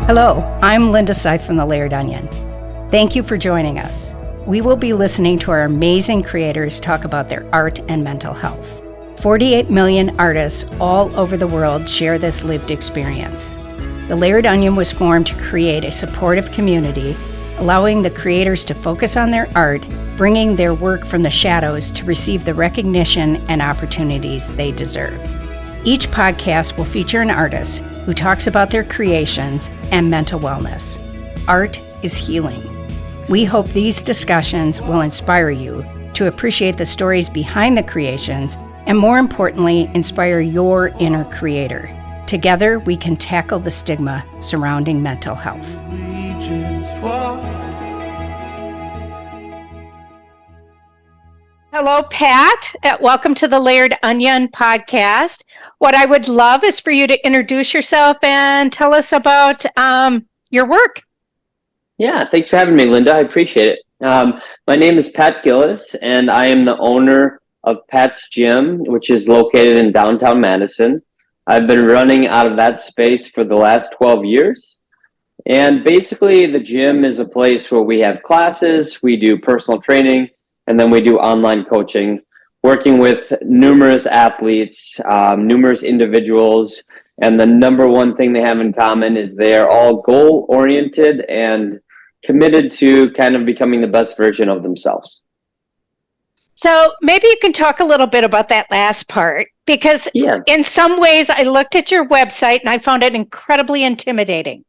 Hello, I'm Linda Seith from The Layered Onion. Thank you for joining us. We will be listening to our amazing creators talk about their art and mental health. 48 million artists all over the world share this lived experience. The Layered Onion was formed to create a supportive community, allowing the creators to focus on their art, bringing their work from the shadows to receive the recognition and opportunities they deserve. Each podcast will feature an artist who talks about their creations and mental wellness. Art is healing. We hope these discussions will inspire you to appreciate the stories behind the creations and, more importantly, inspire your inner creator. Together, we can tackle the stigma surrounding mental health. Hello, Pat. Welcome to the Layered Onion podcast. What I would love is for you to introduce yourself and tell us about your work. Yeah, thanks for having me, Linda. I appreciate it. My name is Pat Gilles, and I am the owner of Pat's Gym, which is located in downtown Madison. I've been running out of that space for the last 12 years. And basically, the gym is a place where we have classes, we do personal training, and then we do online coaching, working with numerous athletes, numerous individuals. And the number one thing they have in common is they're all goal-oriented and committed to kind of becoming the best version of themselves. So maybe you can talk a little bit about that last part, because in some ways I looked at your website and I found it incredibly intimidating.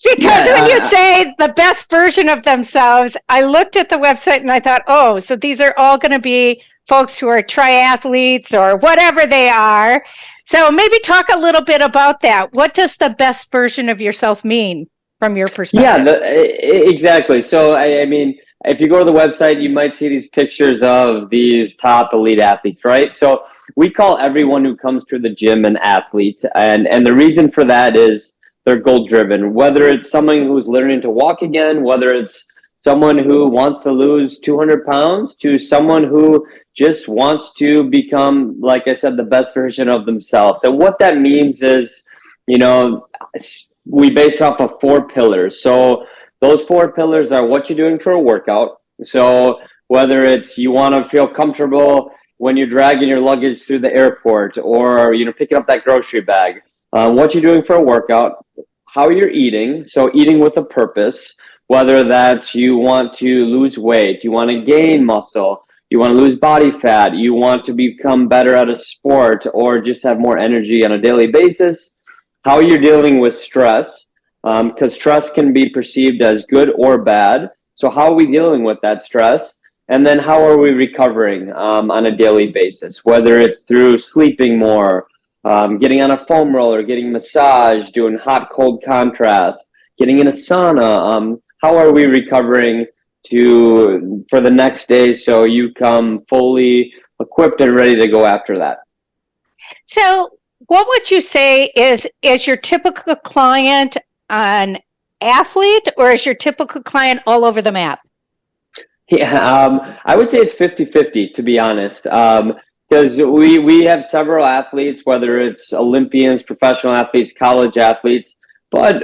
Because when you say the best version of themselves, I looked at the website and I thought, oh, so these are all going to be folks who are triathletes or whatever they are. So maybe talk a little bit about that. What does the best version of yourself mean from your perspective? Yeah, exactly. So, I mean, if you go to the website, you might see these pictures of these top elite athletes, right? So we call everyone who comes to the gym an athlete. And the reason for that is they're goal driven, whether it's someone who's learning to walk again, whether it's someone who wants to lose 200 pounds to someone who just wants to become, like I said, the best version of themselves. And what that means is, you know, we base off of 4 pillars. So those 4 pillars are what you're doing for a workout. So whether it's you want to feel comfortable when you're dragging your luggage through the airport or, you know, picking up that grocery bag, what you're doing for a workout, how you're eating, so eating with a purpose, whether that's you want to lose weight, you want to gain muscle, you want to lose body fat, you want to become better at a sport or just have more energy on a daily basis, how you're dealing with stress, because stress can be perceived as good or bad. So how are we dealing with that stress? And then how are we recovering on a daily basis, whether it's through sleeping more, getting on a foam roller, getting massage, doing hot cold contrast, getting in a sauna. How are we recovering for the next day so you come fully equipped and ready to go after that? So what would you say is your typical client an athlete, or is your typical client all over the map? Yeah, I would say it's 50-50, to be honest. Because we have several athletes, whether it's Olympians, professional athletes, college athletes, but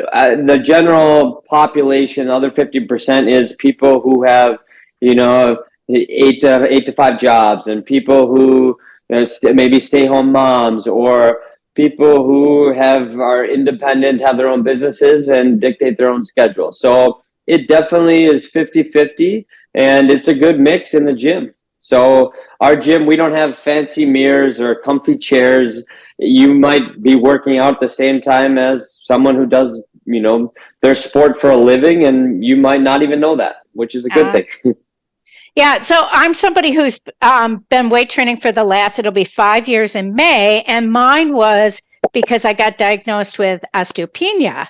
the general population, other 50%, is people who have, you know, 8 to 5 jobs, and people who, you know, maybe stay-home moms, or people who are independent, have their own businesses, and dictate their own schedule. So it definitely is 50-50, and it's a good mix in the gym. So our gym, we don't have fancy mirrors or comfy chairs. You might be working out at the same time as someone who does, you know, their sport for a living, and you might not even know that, which is a good thing. Yeah, so I'm somebody who's been weight training for it'll be 5 years in May, and mine was because I got diagnosed with osteopenia.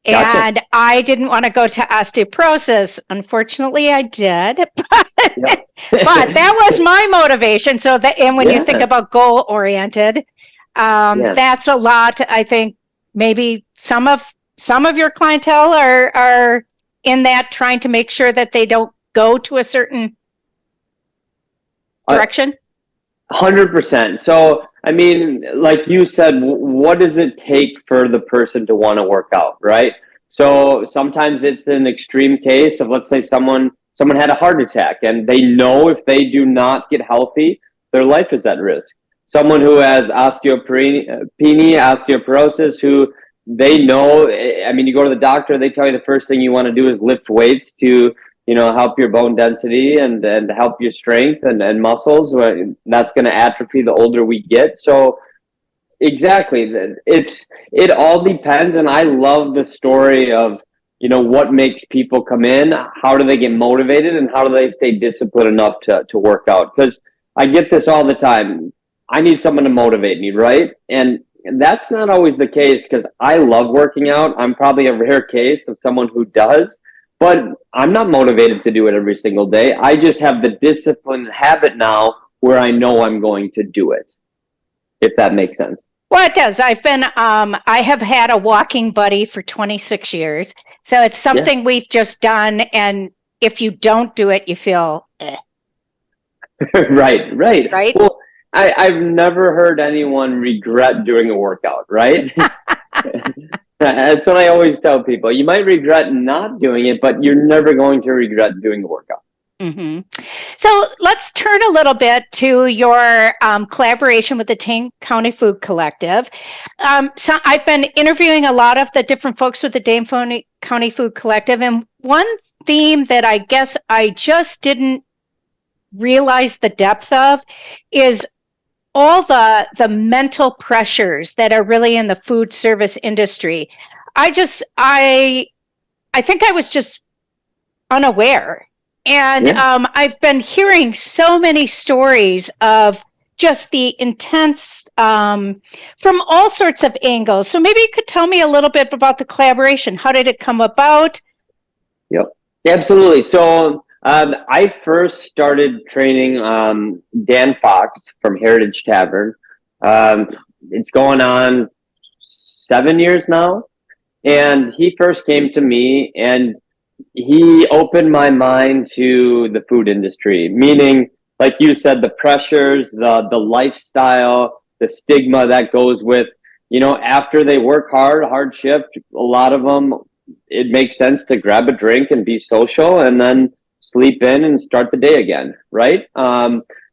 Gotcha. And I didn't want to go to osteoporosis. Unfortunately, I did, but that was my motivation. So and when you think about goal-oriented, that's a lot. I think maybe some of your clientele are in that, trying to make sure that they don't go to a certain direction. 100%. So I mean, like you said, what does it take for the person to want to work out, right? So sometimes it's an extreme case of, let's say someone had a heart attack and they know if they do not get healthy, their life is at risk. Someone who has osteoporosis, who they know, I mean, you go to the doctor, they tell you the first thing you want to do is lift weights to, help your bone density and help your strength and muscles. That's going to atrophy the older we get. So exactly, it all depends. And I love the story of, what makes people come in, how do they get motivated, and how do they stay disciplined enough to work out? Because I get this all the time. I need someone to motivate me, right? And that's not always the case, because I love working out. I'm probably a rare case of someone who does, but I'm not motivated to do it every single day. I just have the discipline habit now where I know I'm going to do it, if that makes sense. Well, it does. I have had a walking buddy for 26 years. So it's something we've just done. And if you don't do it, you feel, Right. Right? Well, I've never heard anyone regret doing a workout, right? That's what I always tell people. You might regret not doing it, but you're never going to regret doing a workout. Mm-hmm. So let's turn a little bit to your collaboration with the Dane County Food Collective. So I've been interviewing a lot of the different folks with the Dane County Food Collective, and one theme that I guess I just didn't realize the depth of is all the mental pressures that are really in the food service industry. I think I was just unaware. And I've been hearing so many stories of just the intense from all sorts of angles. So maybe you could tell me a little bit about the collaboration. How did it come about? Yep, absolutely. So I first started training Dan Fox from Heritage Tavern. It's going on 7 years now. And he first came to me and he opened my mind to the food industry, meaning, like you said, the pressures, the lifestyle, the stigma that goes with, after they work hard shift, a lot of them, it makes sense to grab a drink and be social and then sleep in and start the day again, right?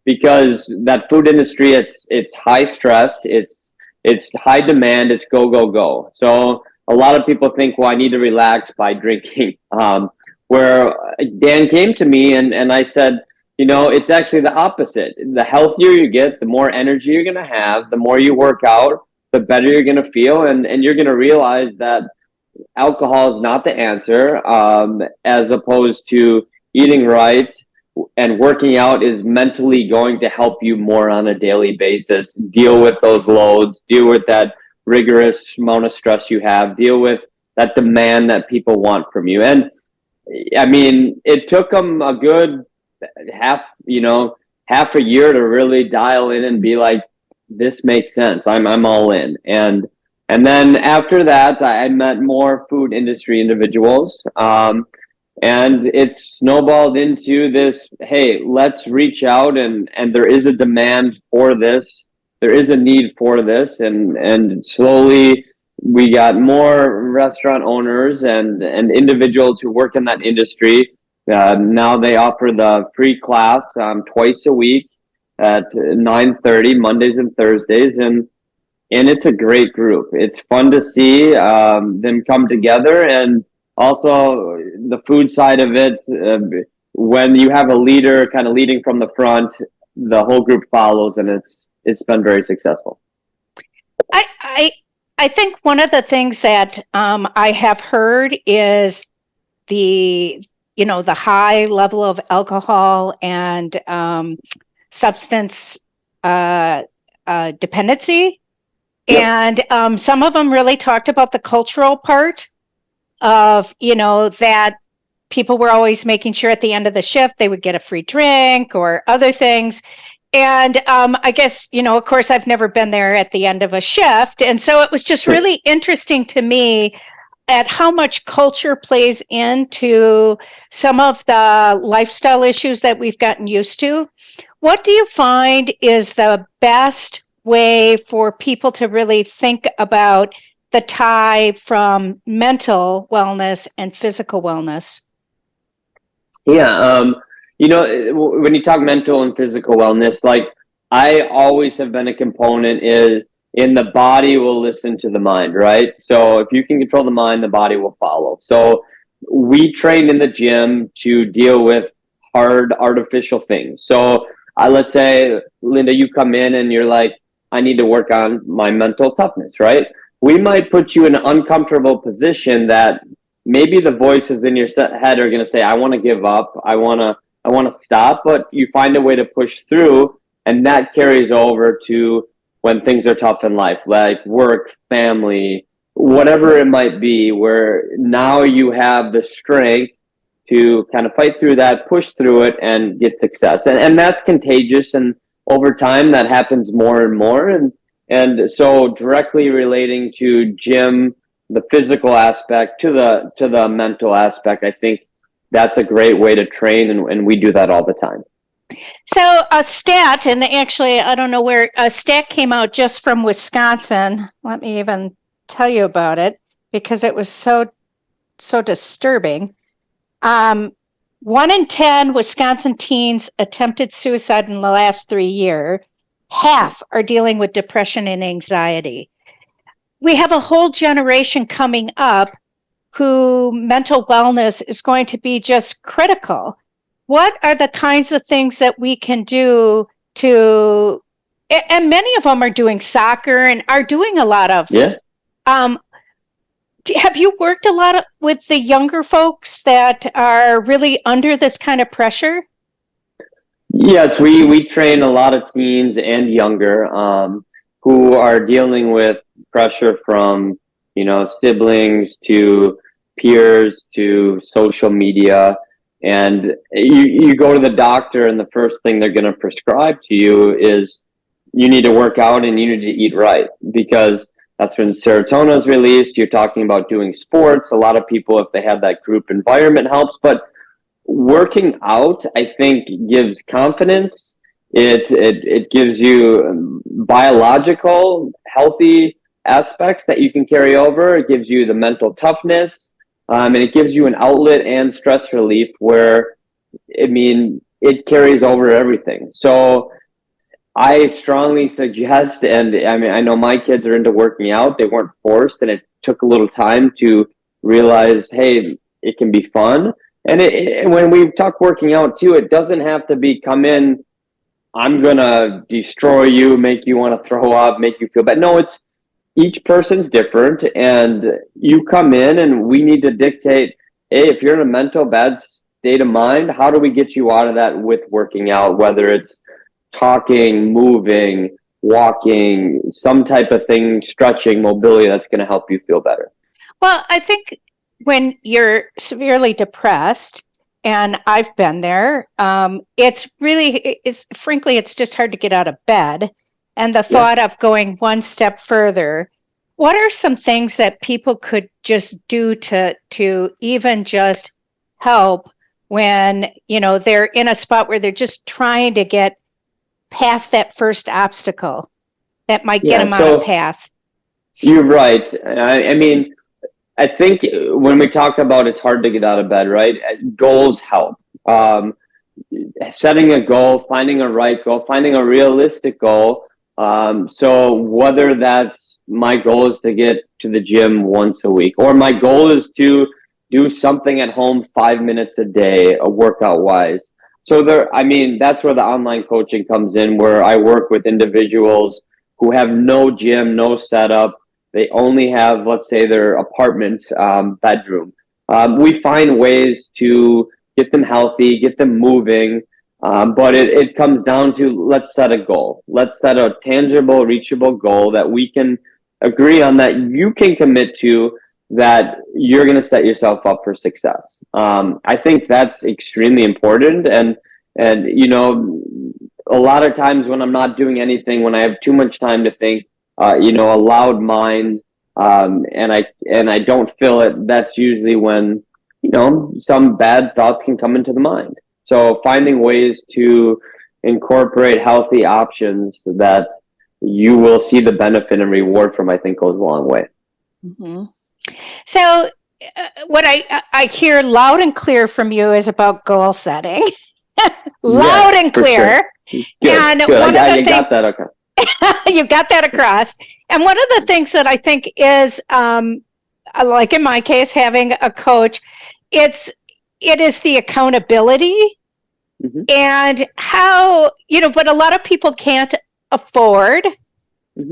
Because that food industry, it's high stress, it's high demand, it's go. So a lot of people think, well, I need to relax by drinking. Where Dan came to me and I said, it's actually the opposite. The healthier you get, the more energy you're going to have, the more you work out, the better you're going to feel. And you're going to realize that alcohol is not the answer, as opposed to eating right and working out is mentally going to help you more on a daily basis. Deal with those loads, deal with that rigorous amount of stress you have, deal with that demand that people want from you. And I mean, it took them a good half a year to really dial in and be like, this makes sense. I'm all in. And then after that, I met more food industry individuals. And it's snowballed into this, hey, let's reach out and there is a demand for this. There is a need for this. And slowly we got more restaurant owners and individuals who work in that industry. Now they offer the free class twice a week at 9:30, Mondays and Thursdays. And it's a great group. It's fun to see them come together. And also the food side of it, when you have a leader kind of leading from the front, the whole group follows, and it's been very successful. I think one of the things that I have heard is the high level of alcohol and substance dependency. Yep. And some of them really talked about the cultural part of, that people were always making sure at the end of the shift they would get a free drink or other things. And I guess, of course, I've never been there at the end of a shift. And so it was just really interesting to me at how much culture plays into some of the lifestyle issues that we've gotten used to. What do you find is the best way for people to really think about the tie from mental wellness and physical wellness? Yeah, when you talk mental and physical wellness, like I always have been a component is in the body will listen to the mind, right? So if you can control the mind, the body will follow. So we train in the gym to deal with hard artificial things. So let's say, Linda, you come in and you're like, I need to work on my mental toughness, right? We might put you in an uncomfortable position that maybe the voices in your head are going to say, I want to give up. I want to stop, but you find a way to push through, and that carries over to when things are tough in life, like work, family, whatever it might be, where now you have the strength to kind of fight through that, push through it, and get success. And that's contagious. And over time, that happens more and more. And so directly relating to gym, the physical aspect to the mental aspect, I think that's a great way to train, and we do that all the time. So a stat, and actually I don't know where, a stat came out just from Wisconsin. Let me even tell you about it because it was so disturbing. 1 in 10 Wisconsin teens attempted suicide in the last 3 years. Half are dealing with depression and anxiety. We have a whole generation coming up who mental wellness is going to be just critical. What are the kinds of things that we can do to, and many of them are doing soccer and are doing a lot of, have you worked a lot with the younger folks that are really under this kind of pressure? Yes, we train a lot of teens and younger who are dealing with pressure from, siblings to peers to social media. And you go to the doctor, and the first thing they're going to prescribe to you is you need to work out and you need to eat right, because that's when serotonin is released. You're talking about doing sports. A lot of people, if they have that group environment, helps. But working out, I think, gives confidence. It gives you biological, healthy aspects that you can carry over. It gives you the mental toughness. And it gives you an outlet and stress relief where, it carries over everything. So I strongly suggest, and I know my kids are into working out. They weren't forced, and it took a little time to realize, hey, it can be fun. And when we talk working out too, it doesn't have to be come in, I'm going to destroy you, make you want to throw up, make you feel bad. No, it's each person's different, and you come in and we need to dictate, hey, if you're in a mental bad state of mind, how do we get you out of that with working out, whether it's talking, moving, walking, some type of thing, stretching, mobility, that's going to help you feel better. Well, I think when you're severely depressed, and I've been there, frankly, it's just hard to get out of bed. And the thought of going one step further, what are some things that people could just do to even just help when, they're in a spot where they're just trying to get past that first obstacle that might get them on a path? You're right. I think when we talk about it's hard to get out of bed, right? Goals help. Setting a goal, finding a right goal, finding a realistic goal. So whether that's my goal is to get to the gym once a week, or my goal is to do something at home 5 minutes a day, workout wise. So that's where the online coaching comes in, where I work with individuals who have no gym, no setup. They only have, let's say, their apartment bedroom. We find ways to get them healthy, get them moving. But it comes down to, let's set a goal. Let's set a tangible, reachable goal that we can agree on, that you can commit to, that you're going to set yourself up for success. I think that's extremely important. And a lot of times when I'm not doing anything, when I have too much time to think, a loud mind, and I don't feel it, that's usually when, some bad thoughts can come into the mind. So finding ways to incorporate healthy options that you will see the benefit and reward from, I think, goes a long way. Mm-hmm. So what I hear loud and clear from you is about goal setting. Loud and clear. Sure. Good. And good. one of the things, got that across. You got that across. And one of the things that I think is, like in my case, having a coach, it is the accountability. Mm-hmm. And how, but a lot of people can't afford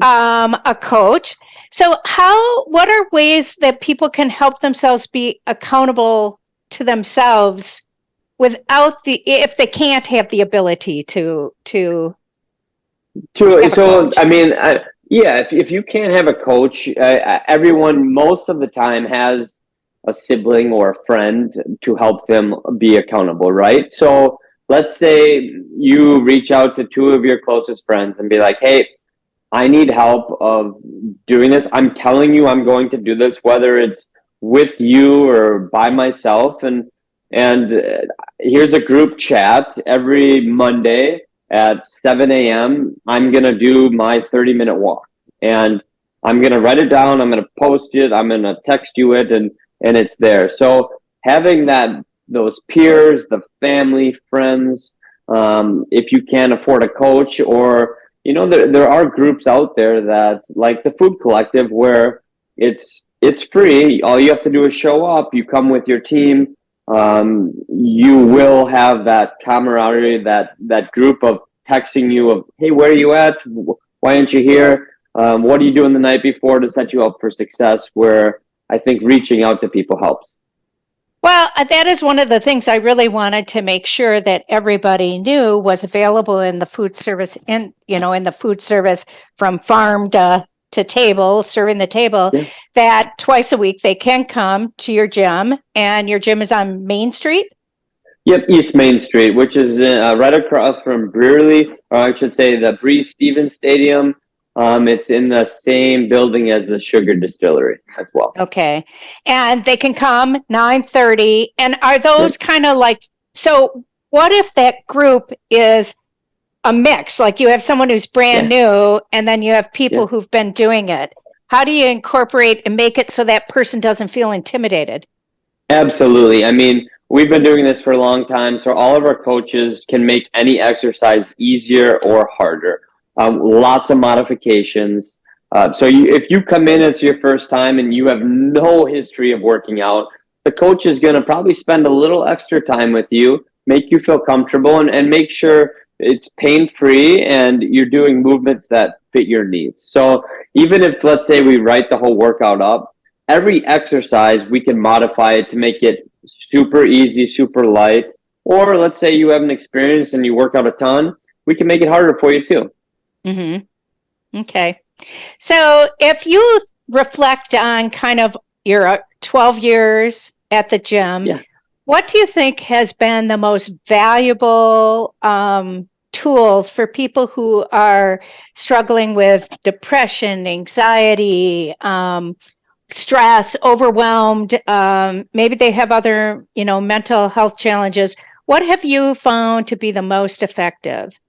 a coach. So what are ways that people can help themselves be accountable to themselves if they can't have the ability to have a coach? I mean, if you can't have a coach, everyone most of the time has a sibling or a friend to help them be accountable, right? So let's say you reach out to two of your closest friends and be like, hey, I need help of doing this. I'm telling you I'm going to do this, whether it's with you or by myself. And here's a group chat every Monday at 7 a.m. I'm going to do my 30-minute walk. And I'm going to write it down. I'm going to post it. I'm going to text you it, and it's there. So having those peers, the family, friends, if you can't afford a coach, or there are groups out there that, like the Food Collective, where it's free. All you have to do is show up. You come with your team. You will have that camaraderie, that group of texting you of, hey, where are you at? Why aren't you here? What are you doing the night before to set you up for success? Where I think reaching out to people helps. Well, that is one of the things I really wanted to make sure that everybody knew was available in the food service, in the food service from farm to table, serving the table, that twice a week they can come to your gym, and your gym is on Main Street? Yep, East Main Street, which is right across from Brearley, or I should say the Breeze Stevens Stadium. It's in the same building as the sugar distillery as well. Okay. And they can come 9:30. And are those kind of like, so what if that group is a mix? Like you have someone who's brand new, and then you have people who've been doing it. How do you incorporate and make it so that person doesn't feel intimidated? Absolutely. I mean, we've been doing this for a long time, so all of our coaches can make any exercise easier or harder. Lots of modifications. So if you come in, it's your first time and you have no history of working out, the coach is going to probably spend a little extra time with you, make you feel comfortable, and make sure it's pain-free and you're doing movements that fit your needs. So even if, let's say, we write the whole workout up, every exercise we can modify it to make it super easy, super light. Or let's say you have an experience and you work out a ton, we can make it harder for you too. Mm-hmm. Okay. So if you reflect on kind of your 12 years at the gym, what do you think has been the most valuable tools for people who are struggling with depression, anxiety, stress, overwhelmed? Maybe they have other, mental health challenges. What have you found to be the most effective?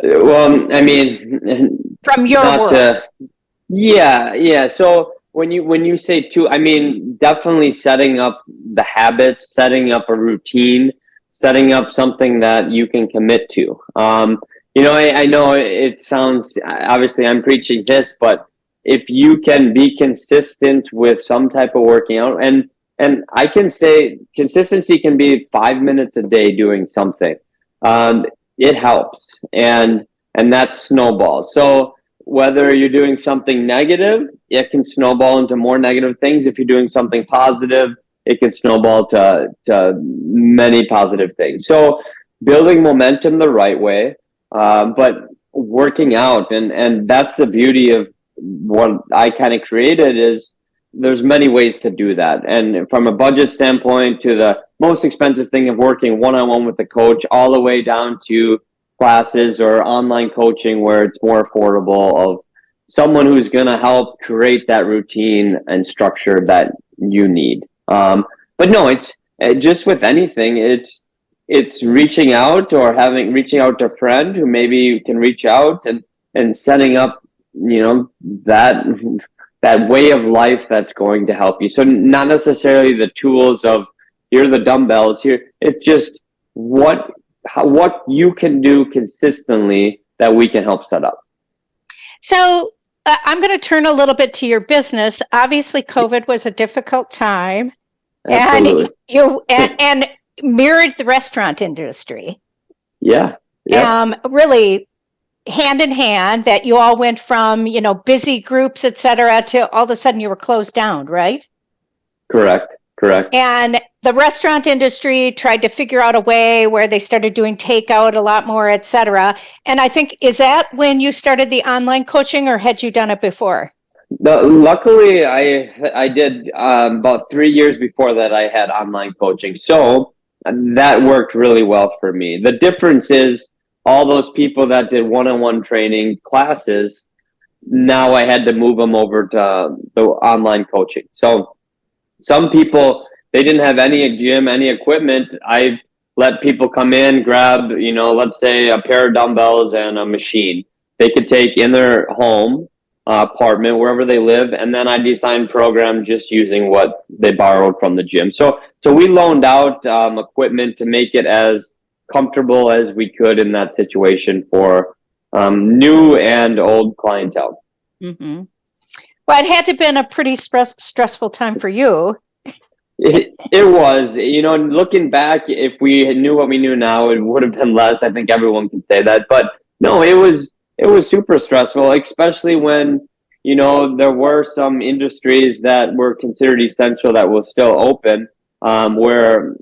Well, I mean, from your world. So when you say I mean, definitely setting up the habits, setting up a routine, setting up something that you can commit to. I know it sounds, obviously I'm preaching this, but if you can be consistent with some type of working out, and I can say consistency can be 5 minutes a day doing something. It helps, and that snowballs. So whether you're doing something negative, it can snowball into more negative things. If you're doing something positive, it can snowball to many positive things. So building momentum the right way, but working out, and that's the beauty of what I kind of created, is there's many ways to do that. And from a budget standpoint, to the most expensive thing of working one-on-one with the coach, all the way down to classes or online coaching where it's more affordable, of someone who's going to help create that routine and structure that you need. But no, it's just with anything, it's reaching out, or reaching out to a friend who maybe can reach out, and and setting up, that way of life that's going to help you. So not necessarily the tools of, here are the dumbbells here. It's just what you can do consistently that we can help set up. So I'm going to turn a little bit to your business. Obviously, COVID was a difficult time. Absolutely. And you and mirrored the restaurant industry. Yeah. Really hand in hand, that you all went from, busy groups, et cetera, to all of a sudden you were closed down, right? Correct. And the restaurant industry tried to figure out a way where they started doing takeout a lot more, et cetera. And I think, is that when you started the online coaching, or had you done it before? Luckily, I did about 3 years before that. I had online coaching, so that worked really well for me. The difference is all those people that did one-on-one training classes, now I had to move them over to the online coaching. So some people, they didn't have any gym, any equipment. I let people come in, grab, let's say a pair of dumbbells and a machine they could take in their home, apartment, wherever they live, and then I designed programs just using what they borrowed from the gym. So we loaned out equipment to make it as comfortable as we could in that situation for new and old clientele. Mm-hmm. Well, it had to have been a pretty stressful time for you. It was, looking back, if we knew what we knew now, it would have been less. I think everyone can say that, but no, it was super stressful, especially when, there were some industries that were considered essential that were still open, where,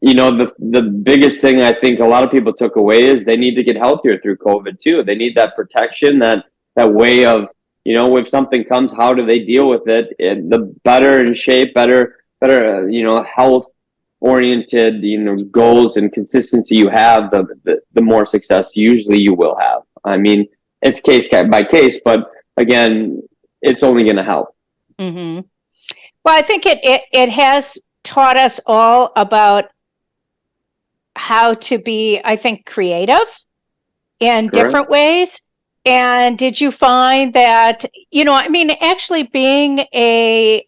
the biggest thing I think a lot of people took away is they need to get healthier through COVID too. They need that protection, that way of, if something comes, how do they deal with it? And the better in shape, better, health oriented, goals and consistency you have, the more success usually you will have. I mean, it's case by case, but again, it's only going to help. Mm-hmm. Well, I think it has taught us all about how to be, I think, creative in different ways. And did you find that, actually being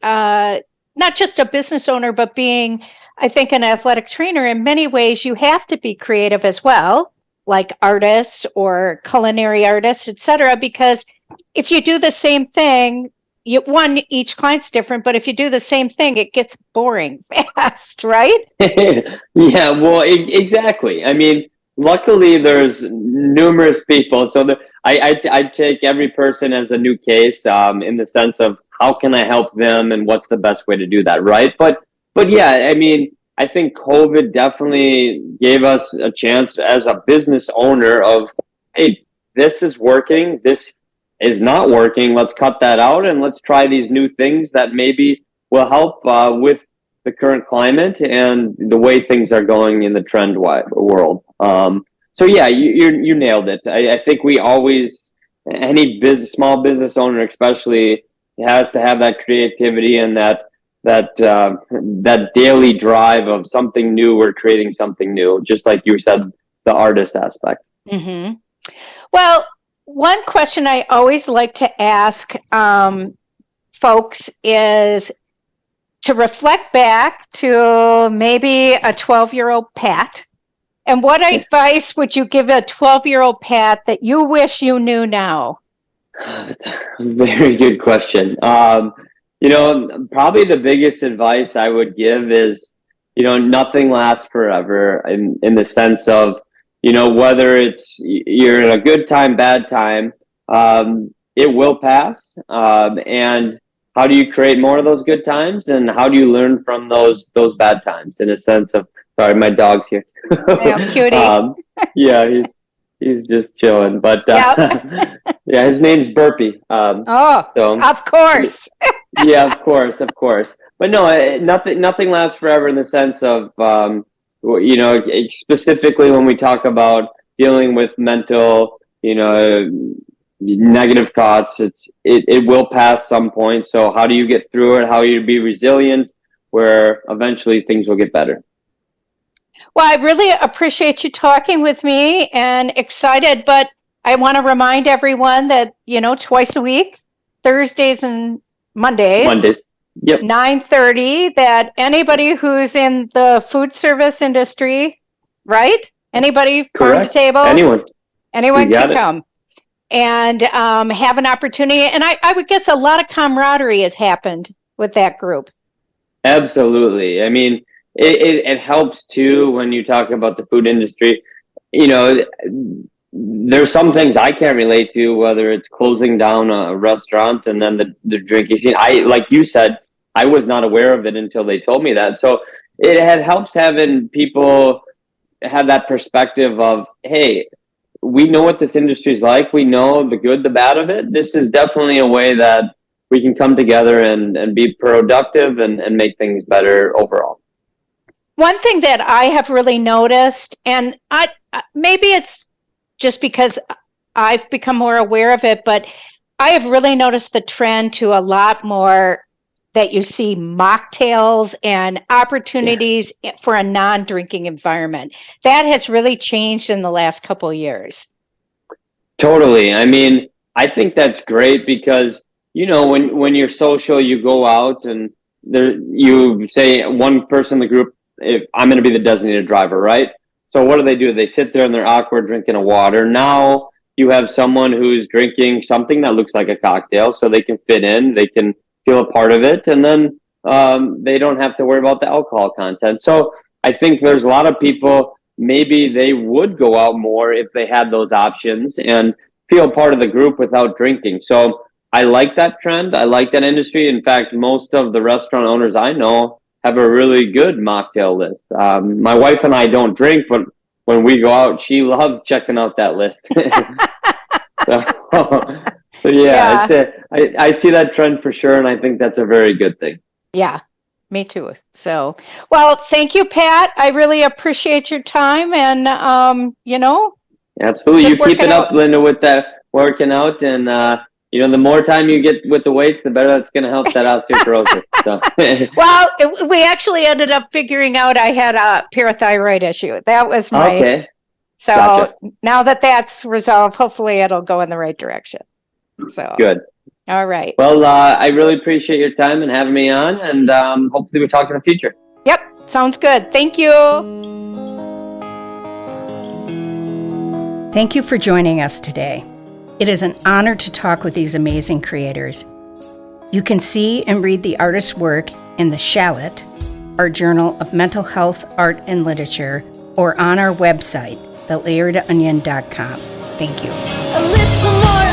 not just a business owner, but being, I think, an athletic trainer, in many ways, you have to be creative as well, like artists or culinary artists, et cetera, because if you do the same thing, each client's different, but if you do the same thing, it gets boring fast, right? Yeah, well, exactly. I mean, luckily there's numerous people. So I take every person as a new case, in the sense of how can I help them and what's the best way to do that, right? But yeah, I mean, I think COVID definitely gave us a chance as a business owner of, hey, this is working, this is not working, let's cut that out and let's try these new things that maybe will help with the current climate and the way things are going in the trend world. So yeah, you nailed it. I think we always, any small business owner especially, has to have that creativity and that daily drive of something new or creating something new, just like you said, the artist aspect. Mm-hmm. Well, one question I always like to ask folks is to reflect back to maybe a 12-year-old Pat. And what advice would you give a 12-year-old Pat that you wish you knew now? That's a very good question. Probably the biggest advice I would give is, nothing lasts forever in the sense of, whether it's you're in a good time, bad time, it will pass. And how do you create more of those good times? And how do you learn from those bad times, in a sense of, sorry, my dog's here. Yeah, cutie. Yeah, he's just chilling. But yeah, his name's Burpee. So, of course. Yeah, of course. But no, nothing lasts forever in the sense of, specifically when we talk about dealing with mental, negative thoughts, it will pass some point. So how do you get through it? How do you be resilient, where eventually things will get better? Well, I really appreciate you talking with me and excited, but I want to remind everyone that, twice a week, Thursdays and Mondays. Yep. 9:30, that anybody who's in the food service industry, right? Anybody, farm to table, anyone can come and have an opportunity. And I would guess a lot of camaraderie has happened with that group. Absolutely. I mean, it helps too when you talk about the food industry. There's some things I can't relate to, whether it's closing down a restaurant and then the drinking scene. Like you said, I was not aware of it until they told me that. So it helps having people have that perspective of, hey, we know what this industry is like. We know the good, the bad of it. This is definitely a way that we can come together and be productive and make things better overall. One thing that I have really noticed, and maybe it's just because I've become more aware of it, but I have really noticed the trend to a lot more that you see mocktails and opportunities for a non-drinking environment. That has really changed in the last couple of years. Totally. I mean, I think that's great because, when you're social, you go out and you say one person in the group, if I'm going to be the designated driver, right? So what do? They sit there and they're awkward drinking a water. Now you have someone who's drinking something that looks like a cocktail so they can fit in, they can feel a part of it, and then they don't have to worry about the alcohol content. So I think there's a lot of people, maybe they would go out more if they had those options and feel part of the group without drinking. So I like that trend. I like that industry. In fact, most of the restaurant owners I know have a really good mocktail list. My wife and I don't drink, but when we go out, she loves checking out that list. So yeah. I see that trend for sure, and I think that's a very good thing. Yeah, me too. So, well, thank you, Pat. I really appreciate your time, and absolutely. You keep it up, Linda, with that working out, and the more time you get with the weights, the better that's going to help that osteoporosis. So. Well, we actually ended up figuring out I had a parathyroid issue. That was my. Okay. So gotcha. Now that that's resolved, hopefully it'll go in the right direction. So good. All right. Well, I really appreciate your time and having me on, and hopefully we'll talk in the future. Yep. Sounds good. Thank you. Thank you for joining us today. It is an honor to talk with these amazing creators. You can see and read the artist's work in The Shallot, our journal of mental health, art, and literature, or on our website, thelayeredonion.com. Thank you. A little more